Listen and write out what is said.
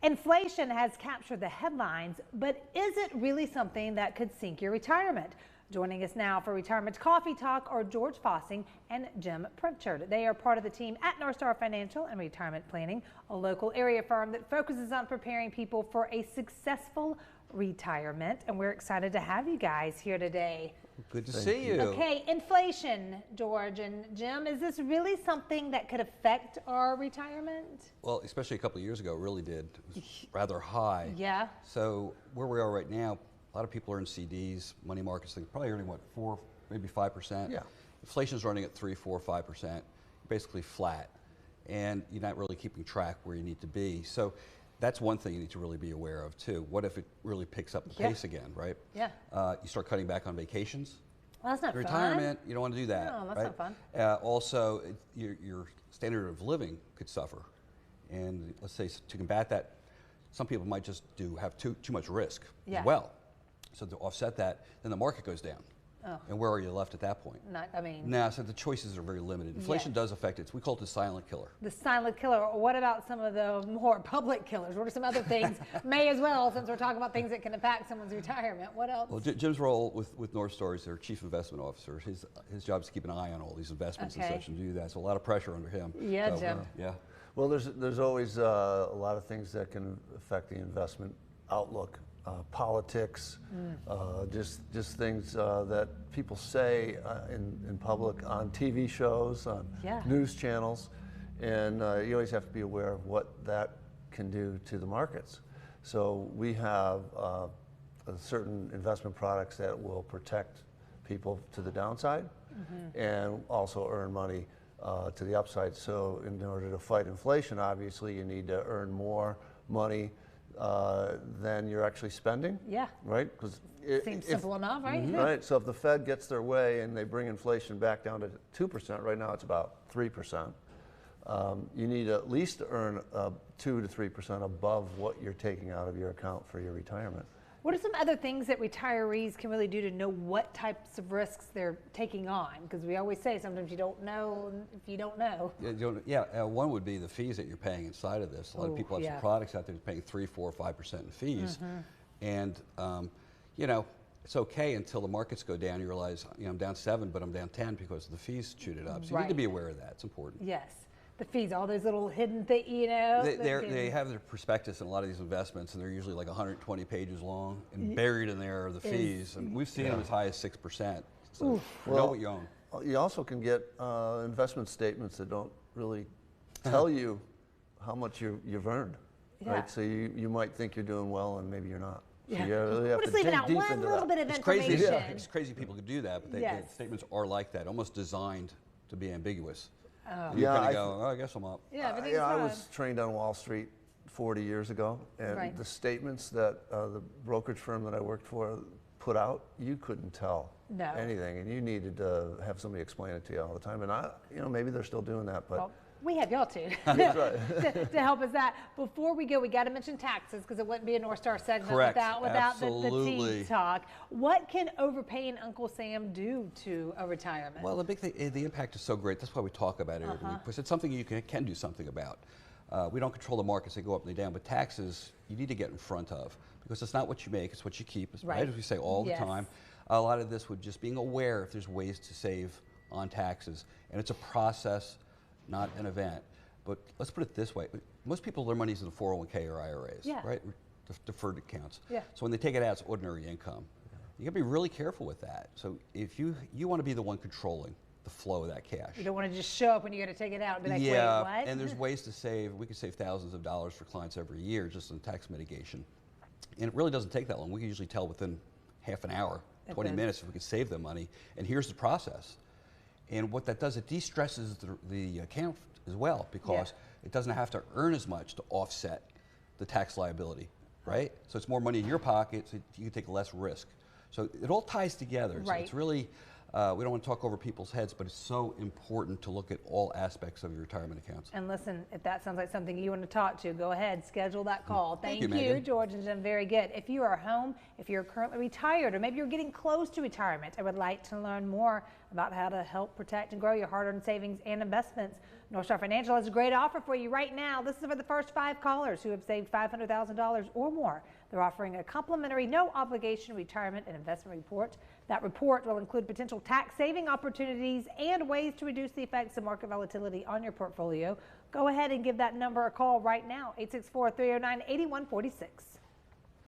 Inflation has captured the headlines, but is it really something that could sink your retirement? Joining us now for Retirement Coffee Talk are George Fossing and Jim Pritchard. They are part of the team at Northstar Financial and Retirement Planning, a local area firm that focuses on preparing people for a successful retirement. And we're excited to have you guys here today. Good to see you. Okay, inflation, George and Jim, is this really something that could affect our retirement? Well, especially a couple of years ago, it really did. It was rather high. Yeah. So where we are right now, a lot of people are in CDs, money markets, things, probably earning what, 4, maybe 5%. Yeah. Inflation's running at 3, 4, 5%, basically flat. And you're not really keeping track where you need to be. So that's one thing you need to really be aware of too. What if it really picks up the pace again, right? Yeah. You start cutting back on vacations. Well, that's not Retirement, fun. you don't want to do that. No, that's right? not fun. Also, your standard of living could suffer. And let's say to combat that, some people might just have too much risk as well. So to offset that, then the market goes down. Oh. And where are you left at that point? No, so the choices are very limited. Inflation does affect it. We call it the silent killer. The silent killer. What about some of the more public killers? What are some other things? May as well, since we're talking about things that can impact someone's retirement. What else? Well, Jim's role with Northstar is their chief investment officer. His job is to keep an eye on all these investments and such and do that. So a lot of pressure under him. Yeah, so, Jim. Yeah. Well, there's always a lot of things that can affect the investment outlook. Politics, just things that people say in public, on TV shows, on news channels, and you always have to be aware of what that can do to the markets. So we have certain investment products that will protect people to the downside and also earn money to the upside. So in order to fight inflation, obviously you need to earn more money than you're actually spending. Yeah. Right? Because seems simple enough, right? Right. So if the Fed gets their way and they bring inflation back down to 2%, right now it's about 3%. You need at least to earn 2 to 3% above what you're taking out of your account for your retirement. What are some other things that retirees can really do to know what types of risks they're taking on? Because we always say sometimes you don't know if you don't know. One would be the fees that you're paying inside of this. A lot of people have some products out there that's paying 3, 4, 5% in fees. And, it's okay until the markets go down. You realize, I'm down 7, but I'm down 10 because the fees chewed it up. So you need to be aware of that. It's important. Yes. The fees, all those little hidden things, They have their prospectus in a lot of these investments, and they're usually like 120 pages long, and buried in there are the fees. And we've seen them as high as 6%. So know what you own. You also can get investment statements that don't really tell you how much you've earned. Right? So you might think you're doing well, and maybe you're not. So you really have to dig deep into that. Little bit of information. It's crazy people could do that, but the statements are like that, almost designed to be ambiguous. You kind of go, I guess I'm up. I was trained on Wall Street 40 years ago, and the statements that the brokerage firm that I worked for put out, you couldn't tell anything, and you needed to have somebody explain it to you all the time. And maybe they're still doing that, but. Well, we have y'all too to help us that. Before we go, we got to mention taxes because it wouldn't be a Northstar segment without the tea talk. What can overpaying Uncle Sam do to a retirement? Well, the big thing, the impact is so great. That's why we talk about it every week, because it's something you can do something about. We don't control the markets; they go up and they down. But taxes, you need to get in front of, because it's not what you make; it's what you keep. Right, as we say all the time. A lot of this would just being aware if there's ways to save on taxes, and it's a process, not an event. But let's put it this way. Most people, their money's in the 401k or IRAs, right? Deferred accounts. So when they take it out, it's ordinary income. You gotta be really careful with that. So if you want to be the one controlling the flow of that cash. You don't want to just show up when you got to take it out and be like, wait, what? And there's ways to save. We can save thousands of dollars for clients every year just in tax mitigation. And it really doesn't take that long. We can usually tell within half an hour, 20 minutes if we can save them money. And here's the process. And what that does, it de-stresses the account as well, because it doesn't have to earn as much to offset the tax liability, right? So it's more money in your pocket, so you can take less risk. So it all ties together. So it's really, we don't want to talk over people's heads, but it's so important to look at all aspects of your retirement accounts. And listen, if that sounds like something you want to talk to, go ahead, schedule that call. Thank you, Megan. George and Jim, very good. If you are home, if you're currently retired, or maybe you're getting close to retirement and would like to learn more about how to help protect and grow your hard-earned savings and investments. North Star Financial has a great offer for you right now. This is for the first 5 callers who have saved $500,000 or more. They're offering a complimentary, no-obligation retirement and investment report. That report will include potential tax-saving opportunities and ways to reduce the effects of market volatility on your portfolio. Go ahead and give that number a call right now, 864-309-8146.